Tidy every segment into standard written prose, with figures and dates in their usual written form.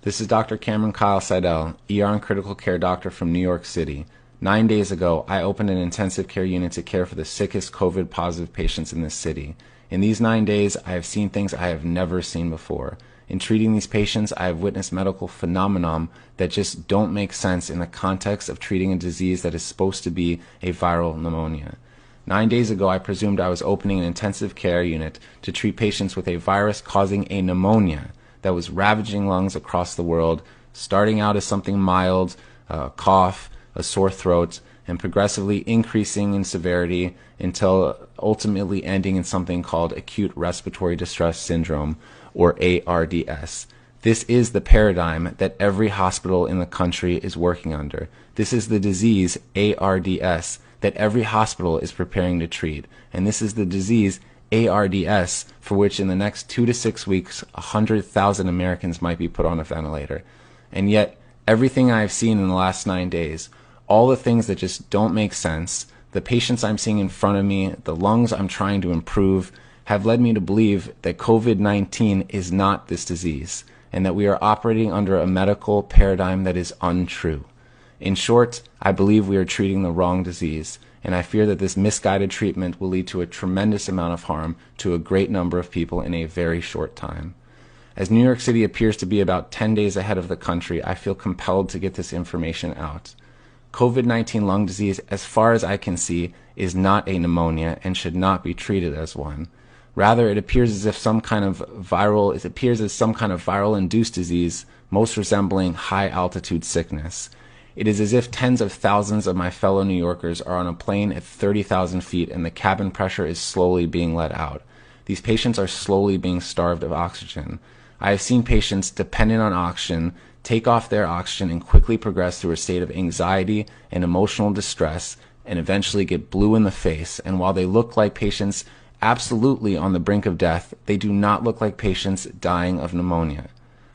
This is Dr. Cameron Kyle Seidel, ER and critical care doctor from New York City. 9 days ago, I opened an intensive care unit to care for the sickest COVID-positive patients in this city. In these 9 days, I have seen things I have never seen before. In treating these patients, I have witnessed medical phenomenon that just don't make sense in the context of treating a disease that is supposed to be a viral pneumonia. 9 days ago, I presumed I was opening an intensive care unit to treat patients with a virus causing a pneumonia that was ravaging lungs across the world, starting out as something mild, a cough, a sore throat, and progressively increasing in severity until ultimately ending in something called acute respiratory distress syndrome, or ARDS. This is the paradigm that every hospital in the country is working under. This is the disease, ARDS, that every hospital is preparing to treat. And this is the disease, ARDS, for which in the next 2 to 6 weeks, 100,000 Americans might be put on a ventilator. And yet, everything I've seen in the last 9 days, all the things that just don't make sense, the patients I'm seeing in front of me, the lungs I'm trying to improve, have led me to believe that COVID-19 is not this disease, and that we are operating under a medical paradigm that is untrue. In short, I believe we are treating the wrong disease, and I fear that this misguided treatment will lead to a tremendous amount of harm to a great number of people in a very short time. As New York City appears to be about 10 days ahead of the country, I feel compelled to get this information out. COVID-19 lung disease, as far as I can see, is not a pneumonia and should not be treated as one. Rather, it appears as some kind of viral-induced disease, most resembling high-altitude sickness. It is as if tens of thousands of my fellow New Yorkers are on a plane at 30,000 feet and the cabin pressure is slowly being let out. These patients are slowly being starved of oxygen. I have seen patients dependent on oxygen take off their oxygen and quickly progress through a state of anxiety and emotional distress and eventually get blue in the face. And while they look like patients absolutely on the brink of death, they do not look like patients dying of pneumonia.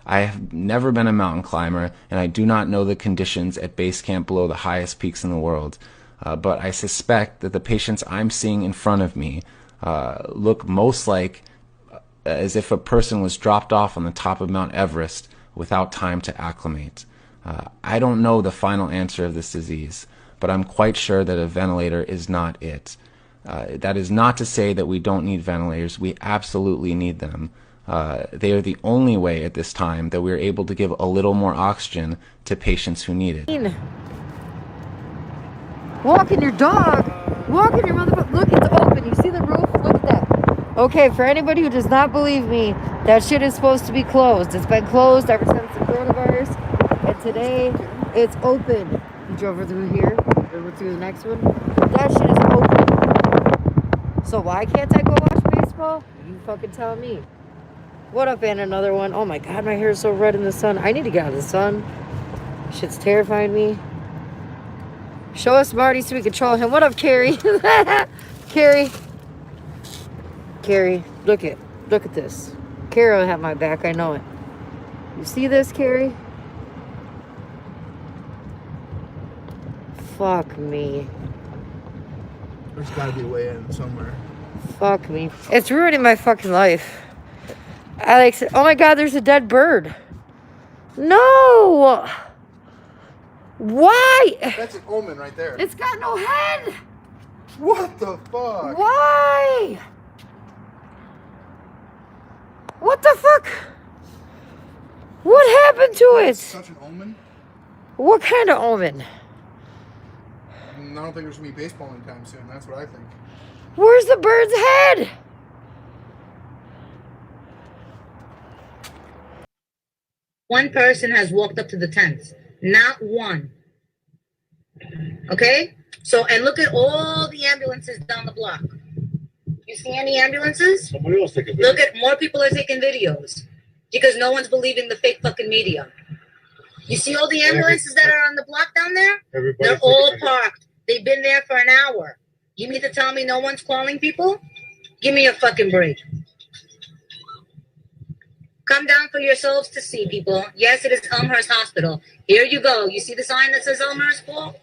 I have never been a mountain climber, and I do not know the conditions at base camp below the highest peaks in the world. But I suspect that the patients I'm seeing in front of me look most like as if a person was dropped off on the top of Mount Everest without time to acclimate. I don't know the final answer of this disease, but I'm quite sure that a ventilator is not it. That is not to say that we don't need ventilators. We absolutely need them. They are the only way at this time that we are able to give a little more oxygen to patients who need it. Walking your dog. Walking your motherfucker. Look, it's open. You see the roof? Look at that. Okay, for anybody who does not believe me, that shit is supposed to be closed. It's been closed ever since the coronavirus. And today, it's open. You drove through here. Over through the next one. That shit is open. So why can't I go watch baseball? You fucking tell me. What up, and another one? Oh my god, my hair is so red in the sun. I need to get out of the sun. Shit's terrifying me. Show us Marty so we can troll him. What up, Carrie? Carrie. Carrie, look at this. Carrie will have my back, I know it. You see this, Carrie? Fuck me. There's gotta be a way in somewhere. Fuck me. It's ruining my fucking life. Alex said, oh my god, there's a dead bird. No! Why? That's an omen right there. It's got no head! What the fuck? Why? What the fuck? What happened to it? That's such an omen. What kind of omen? I don't think there's gonna be baseball anytime soon. That's what I think. Where's the bird's head? One person has walked up to the tent. Not one. Okay? So, and look at all the ambulances down the block. You see any ambulances? Somebody else take a video. Look at more people are taking videos because no one's believing the fake fucking media. You see all the ambulances that are on the block down there? They're all parked. They've been there for an hour. You mean to tell me no one's calling people? Give me a fucking break. Come down for yourselves to see, people. Yes, it is Elmhurst Hospital. Here you go. You see the sign that says Elmhurst Hall?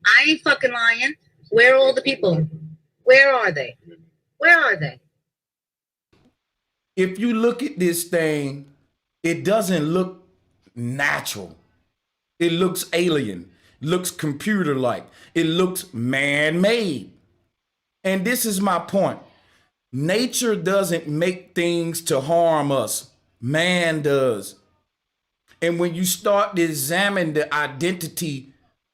I ain't fucking lying. Where are all the people? Where are they? Where are they? If you look at this thing, it doesn't look natural. It looks alien, looks computer-like. It looks man-made. And this is my point. Nature doesn't make things to harm us. Man does. And when you start to examine the identity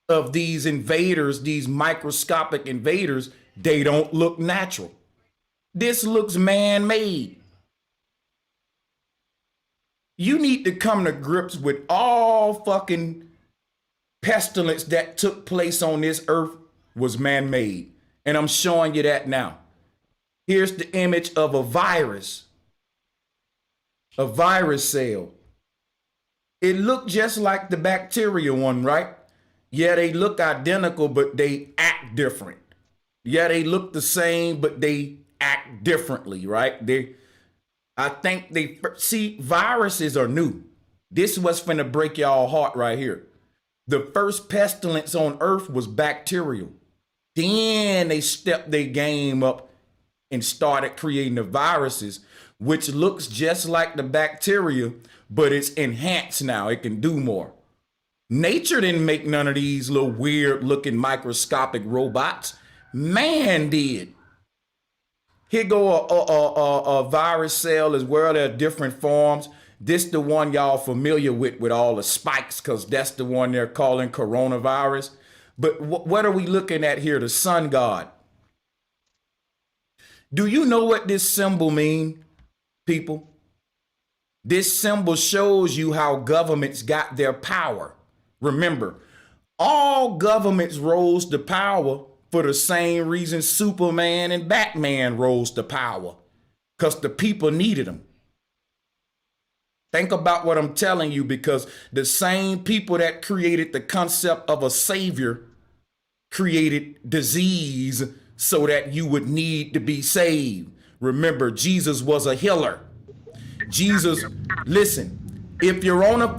of these invaders, these microscopic invaders, they don't look natural. This looks man-made. You need to come to grips with all fucking pestilence that took place on this earth was man-made. And I'm showing you that now. Here's the image of a virus cell. It looked just like the bacteria one, right? Yeah, they look identical, but they act different. Yeah, they look the same, but they act differently, right? See, viruses are new. This is what's finna break y'all heart right here. The first pestilence on earth was bacterial. Then they stepped their game up and started creating the viruses, which looks just like the bacteria, but it's enhanced now. It can do more. Nature didn't make none of these little weird looking microscopic robots. Man did. Here go a virus cell as well. There are different forms. This the one y'all familiar with all the spikes, because that's the one they're calling coronavirus. But what are we looking at here? The sun god. Do you know what this symbol means, people? This symbol shows you how governments got their power. Remember, all governments rose to power for the same reason Superman and Batman rose to power, because the people needed them. Think about what I'm telling you, because the same people that created the concept of a savior created disease so that you would need to be saved. Remember, Jesus was a healer. Jesus, listen, if you're on a